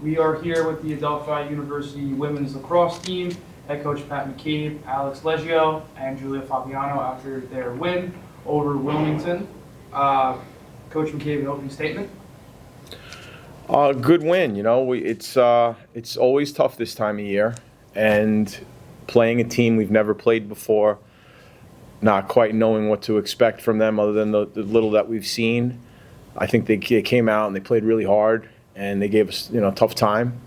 We are here with the Adelphi University women's lacrosse team, head coach Pat McCabe, Alex Leggio, and Julia Fabiano after their win over Wilmington. Coach McCabe, an opening statement. Good win. You know, it's always tough this time of year, and playing a team we've never played before, not quite knowing what to expect from them other than the little that we've seen. I think they came out and they played really hard, and they gave us, a tough time.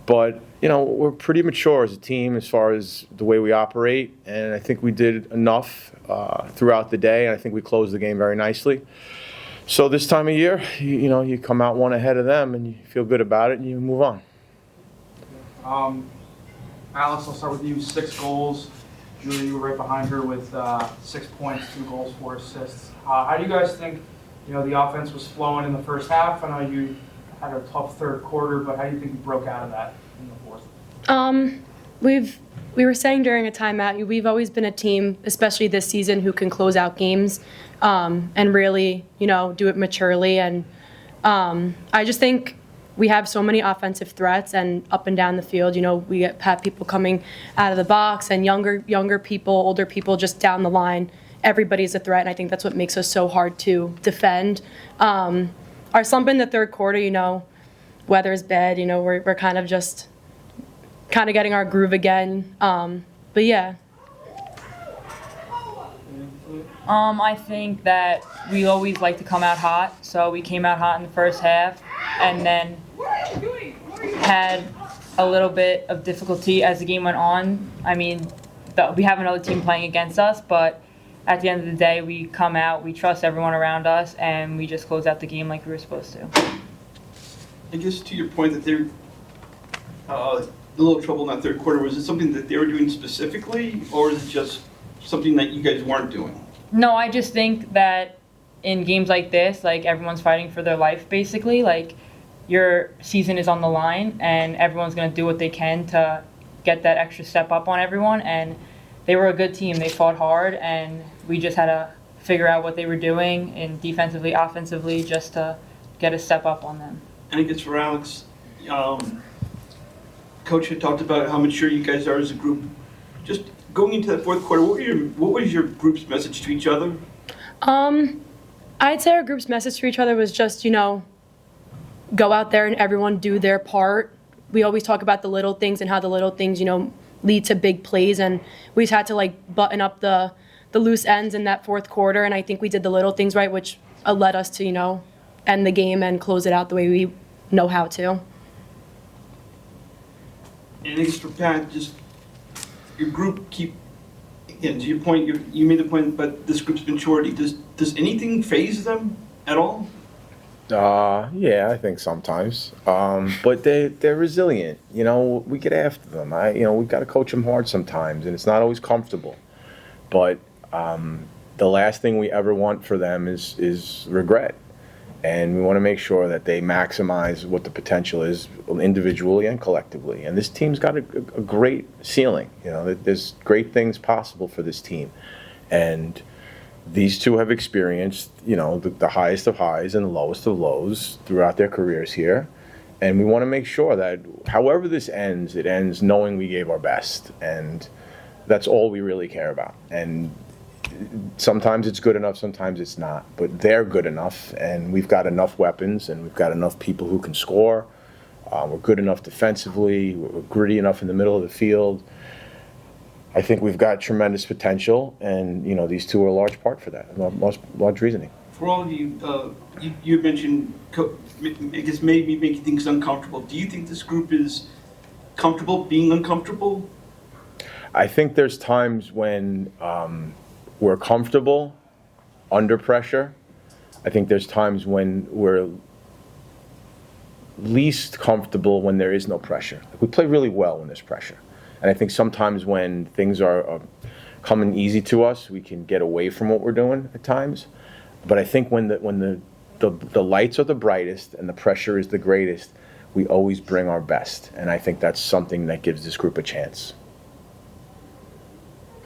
But, we're pretty mature as a team as far as the way we operate, and I think we did enough throughout the day, and I think we closed the game very nicely. So this time of year, you come out one ahead of them, and you feel good about it, and you move on. Alex, I'll start with you. 6 goals. Julia, you were right behind her with 6 points, 2 goals, 4 assists. How do you guys think, the offense was flowing in the first half? I know you had a tough third quarter, but how do you think you broke out of that in the fourth? We were saying during a timeout, we've always been a team, especially this season, who can close out games and really, do it maturely. And I just think we have so many offensive threats and up and down the field. We have people coming out of the box and younger people, older people just down the line. Everybody's a threat, and I think that's what makes us so hard to defend. Our slump in the third quarter, weather's bad. We're kind of getting our groove again. But yeah. I think that we always like to come out hot, so we came out hot in the first half, and then had a little bit of difficulty as the game went on. I mean, we have another team playing against us, but at the end of the day, we come out, we trust everyone around us, and we just close out the game like we were supposed to. I guess to your point that they're a little trouble in that third quarter, was it something that they were doing specifically, or is it just something that you guys weren't doing? No, I just think that in games like this, everyone's fighting for their life, basically. Your season is on the line, and everyone's going to do what they can to get that extra step up on everyone. And they were a good team. They fought hard, and we just had to figure out what they were doing, and defensively, offensively, just to get a step up on them. And I guess for Alex, Coach had talked about how mature you guys are as a group. Just going into that fourth quarter, what was your group's message to each other? I'd say our group's message to each other was just, go out there and everyone do their part. We always talk about the little things and how the little things, lead to big plays, and we just had to button up the loose ends in that fourth quarter, and I think we did the little things right, which led us to, end the game and close it out the way we know how to. And I guess for Pat, just your group again, to your point, you made the point, but this group's maturity, does anything faze them at all? Yeah, I think sometimes. But they're resilient. We get after them. We've got to coach them hard sometimes, and it's not always comfortable. But the last thing we ever want for them is regret. And we want to make sure that they maximize what the potential is individually and collectively. And this team's got a great ceiling. There's great things possible for this team. And these two have experienced, the highest of highs and the lowest of lows throughout their careers here. And we want to make sure that however this ends, it ends knowing we gave our best. And that's all we really care about. And sometimes it's good enough, sometimes it's not. But they're good enough, and we've got enough weapons, and we've got enough people who can score. We're good enough defensively. We're gritty enough in the middle of the field. I think we've got tremendous potential, and these two are a large part for that, large reasoning. For all of you, you mentioned, I guess maybe making things uncomfortable. Do you think this group is comfortable being uncomfortable? I think there's times when we're comfortable under pressure. I think there's times when we're least comfortable when there is no pressure. We play really well when there's pressure. And I think sometimes when things are coming easy to us, we can get away from what we're doing at times. But I think when the lights are the brightest and the pressure is the greatest, we always bring our best. And I think that's something that gives this group a chance.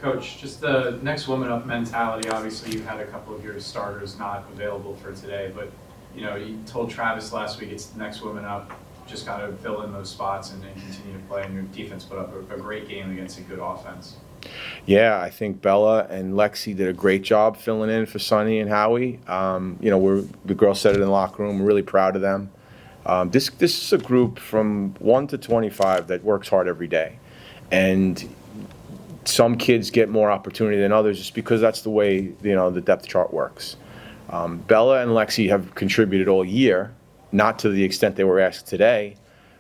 Coach, just the next woman up mentality. Obviously, you had a couple of your starters not available for today, but you told Travis last week it's the next woman up. just got to fill in those spots and continue to play. And your defense put up a great game against a good offense. Yeah, I think Bella and Lexi did a great job filling in for Sonny and Howie. The girls said it in the locker room. We're really proud of them. This is a group from 1 to 25 that works hard every day. And some kids get more opportunity than others just because that's the way, the depth chart works. Bella and Lexi have contributed all year, not to the extent they were asked today,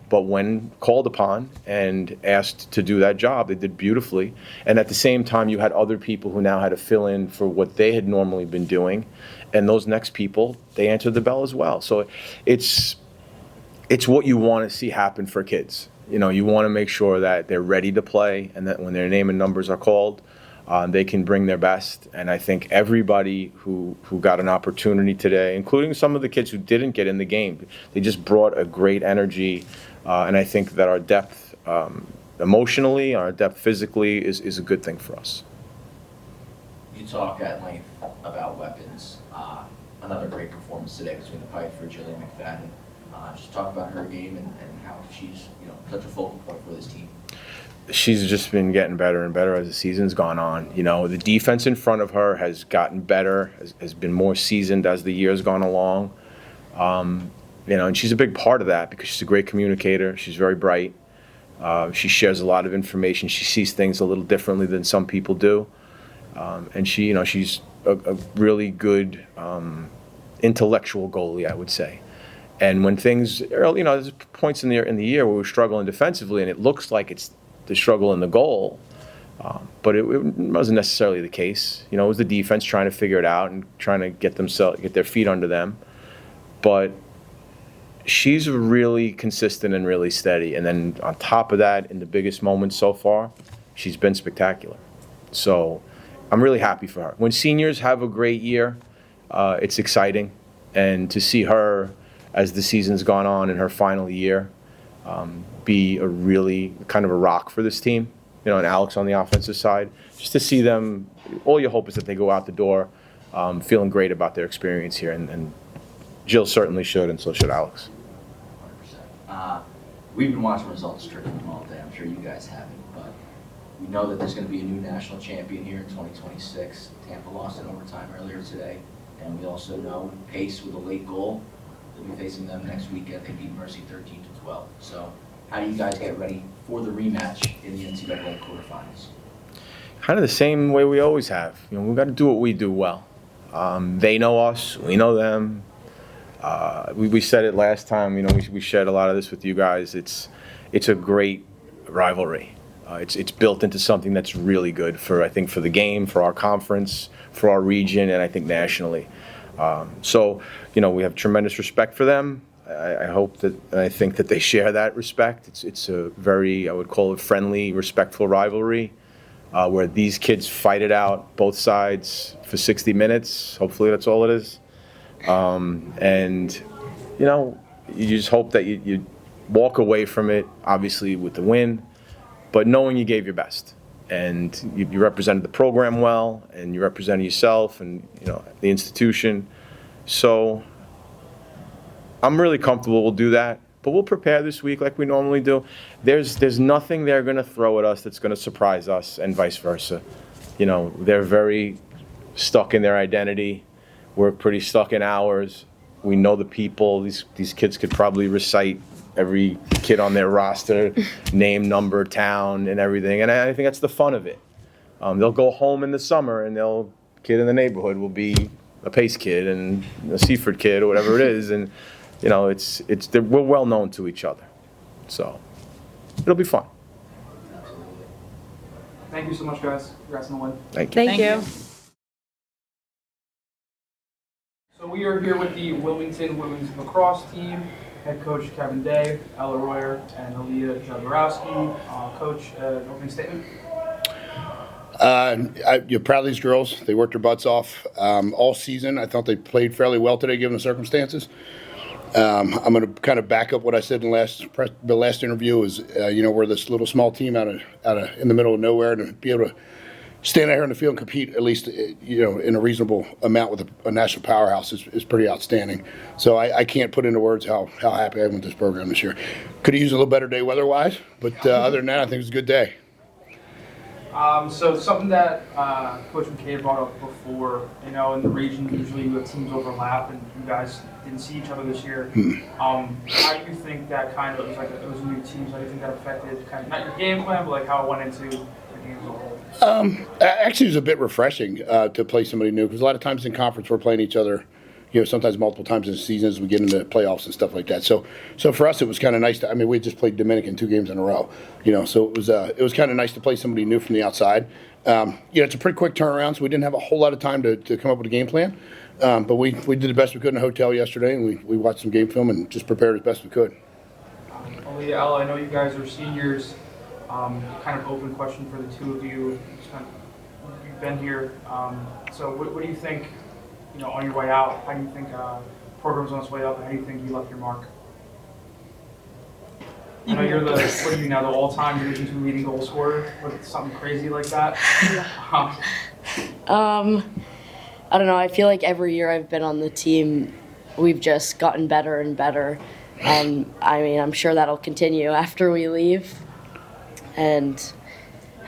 but when called upon and asked to do that job, they did beautifully. And at the same time, you had other people who now had to fill in for what they had normally been doing. And those next people, they answered the bell as well. So it's what you want to see happen for kids. You want to make sure that they're ready to play and that when their name and numbers are called, they can bring their best. And I think everybody who got an opportunity today, including some of the kids who didn't get in the game, they just brought a great energy. And I think that our depth emotionally, our depth physically is a good thing for us. You talk at length about weapons. Another great performance today between the Pipe for Jillian McFadden. Just talk about her game and how she's such a focal point for this team. She's just been getting better and better as the season's gone on. The defense in front of her has gotten better, has been more seasoned as the year's gone along. And she's a big part of that because she's a great communicator. She's very bright. She shares a lot of information. She sees things a little differently than some people do. And she's a really good intellectual goalie, I would say. And when things, there's points in the year where we're struggling defensively, and it looks like it's the struggle in the goal, but it wasn't necessarily the case. It was the defense trying to figure it out and trying to get their feet under them. But she's really consistent and really steady. And then on top of that, in the biggest moments so far, she's been spectacular. So I'm really happy for her. When seniors have a great year, it's exciting. And to see her, as the season's gone on in her final year, be a really kind of a rock for this team, and Alex on the offensive side, just to see them, all you hope is that they go out the door feeling great about their experience here. And Jill certainly should, and so should Alex. 100%. We've been watching results trickling all day. I'm sure you guys haven't, but we know that there's going to be a new national champion here in 2026. Tampa lost in overtime earlier today, and we also know Pace with a late goal. We'll be facing them next weekend. They beat Mercy 13-12. So how do you guys get ready for the rematch in the NCAA quarterfinals? Kind of the same way we always have. We've got to do what we do well. They know us. We know them. We said it last time. We shared a lot of this with you guys. It's a great rivalry. It's built into something that's really good for the game, for our conference, for our region, and I think nationally. So we have tremendous respect for them. I hope that, and I think that they share that respect. It's a very, I would call it, friendly, respectful rivalry where these kids fight it out, both sides, for 60 minutes. Hopefully that's all it is. And you just hope that you walk away from it, obviously with the win, but knowing you gave your best. And you represented the program well, and you represented yourself and the institution. So I'm really comfortable we'll do that. But we'll prepare this week like we normally do. There's nothing they're going to throw at us that's going to surprise us, and vice versa. They're very stuck in their identity. We're pretty stuck in ours. We know the people. These kids could probably recite every kid on their roster, name, number, town, and everything. And I think that's the fun of it. They'll go home in the summer, and kid in the neighborhood will be a Pace kid and a Seaford kid or whatever it is. And, we're well known to each other. So it'll be fun. Thank you so much, guys. Congrats on the win. Thank you. Thank you. So we are here with the Wilmington women's lacrosse team. Head coach Kevin Day, Ella Royer, and Aaliyah Jodorowsky. Coach, opening statement. You're proud of these girls. They worked their butts off all season. I thought they played fairly well today, given the circumstances. I'm going to kind of back up what I said in the last interview. Is we're this little small team out of in the middle of nowhere, and to be able to stand out here in the field and compete at least, in a reasonable amount with a national powerhouse is pretty outstanding. So I can't put into words how happy I am with this program this year. Could have used a little better day weather-wise, but other than that, I think it was a good day. So something that Coach McKay brought up before, in the region, usually the teams overlap, and you guys didn't see each other this year. How do you think that kind of, it was new teams, how do you think that affected kind of, not your game plan, but like how it went into the game as a whole? Actually, it was a bit refreshing to play somebody new, because a lot of times in conference we're playing each other, sometimes multiple times in the season as we get into playoffs and stuff like that. So for us, it was kind of nice. We just played Dominican 2 games in a row, so it was kind of nice to play somebody new from the outside. It's a pretty quick turnaround, so we didn't have a whole lot of time to come up with a game plan. But we did the best we could in a hotel yesterday, and we watched some game film and just prepared as best we could. Ella, I know you guys are seniors. Kind of open question for the two of you. You've been here. So what do you think, on your way out? How do you think program's on its way up, and how do you think you left your mark? I know you're what are you now, the all-time Division II leading goal scorer, or something crazy like that? I don't know. I feel like every year I've been on the team, we've just gotten better and better. And I'm sure that'll continue after we leave. And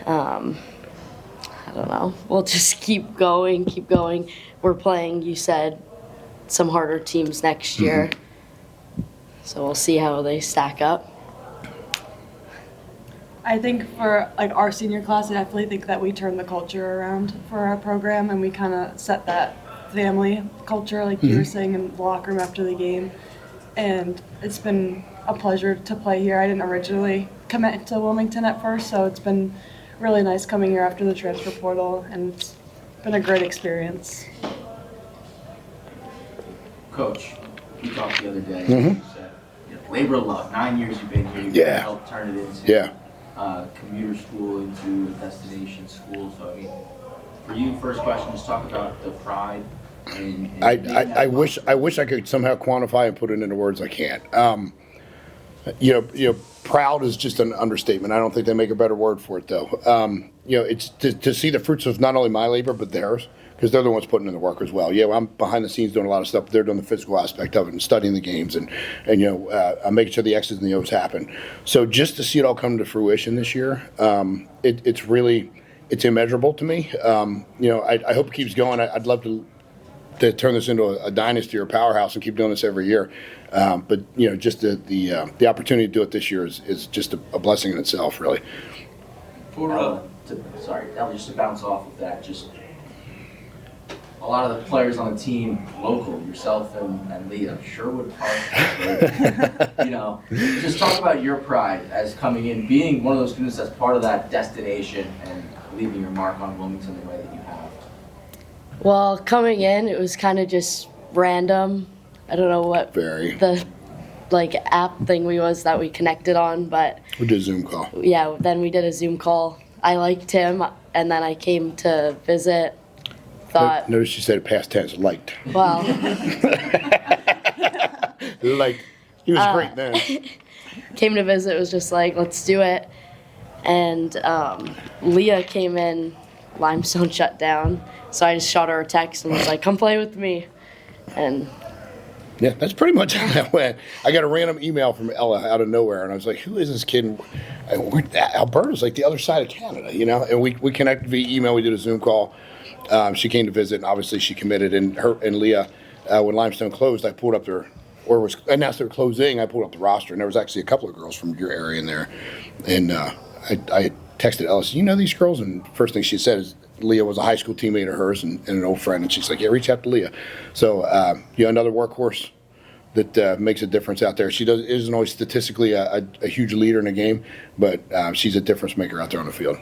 I don't know. We'll just keep going. We're playing, you said, some harder teams next year. So we'll see how they stack up. I think for our senior class, I definitely think that we turned the culture around for our program, and we kind of set that family culture, like you were saying, in the locker room after the game. And it's been a pleasure to play here. I didn't originally commit to Wilmington at first, so it's been really nice coming here after the transfer portal, and it's been a great experience. Coach, you talked the other day. You said, labor of love. 9 years you've been here. You've helped turn it into commuter school, into a destination school. So for you, first question, just talk about the pride. I wish I could somehow quantify and put it into words. I can't. Proud is just an understatement. I don't think they make a better word for it, though. It's to see the fruits of not only my labor but theirs, because they're the ones putting in the work as well. I'm behind the scenes doing a lot of stuff. They're doing the physical aspect of it and studying the games and I'm making sure the X's and the O's happen. So just to see it all come to fruition this year, it's immeasurable to me. I hope it keeps going. I'd love to turn this into a dynasty or a powerhouse and keep doing this every year. But just the opportunity to do it this year is just a blessing in itself, really. Just to bounce off of that, just a lot of the players on the team, local, yourself and Leah, Sherwood Park, just talk about your pride as coming in, being one of those students that's part of that destination and leaving your mark on Wilmington the way that you have. Well, coming in, it was kind of just random. I don't know what the app thing that we connected on, but we did a Zoom call. Yeah, then we did a Zoom call. I liked him, and then I came to visit. Notice you said it past tense, liked. Well, liked. He was great then. Came to visit. It was just like, let's do it. And Leah came in. Limestone shut down, so I just shot her a text and was like, "Come play with me." And yeah, that's pretty much how that went. I got a random email from Ella out of nowhere, and I was like, "Who is this kid?" Alberta's like the other side of Canada, And we connected via email. We did a Zoom call. She came to visit, and obviously she committed. And her and Leah, when Limestone closed, I pulled up was announced they were closing. I pulled up the roster, and there was actually a couple of girls from your area in there. And I texted Ella, "You know these girls?" And first thing she said is Leah was a high school teammate of hers and an old friend. And she's like, "Yeah, reach out to Leah." So another workhorse that makes a difference out there. She isn't always statistically a huge leader in a game, but she's a difference maker out there on the field.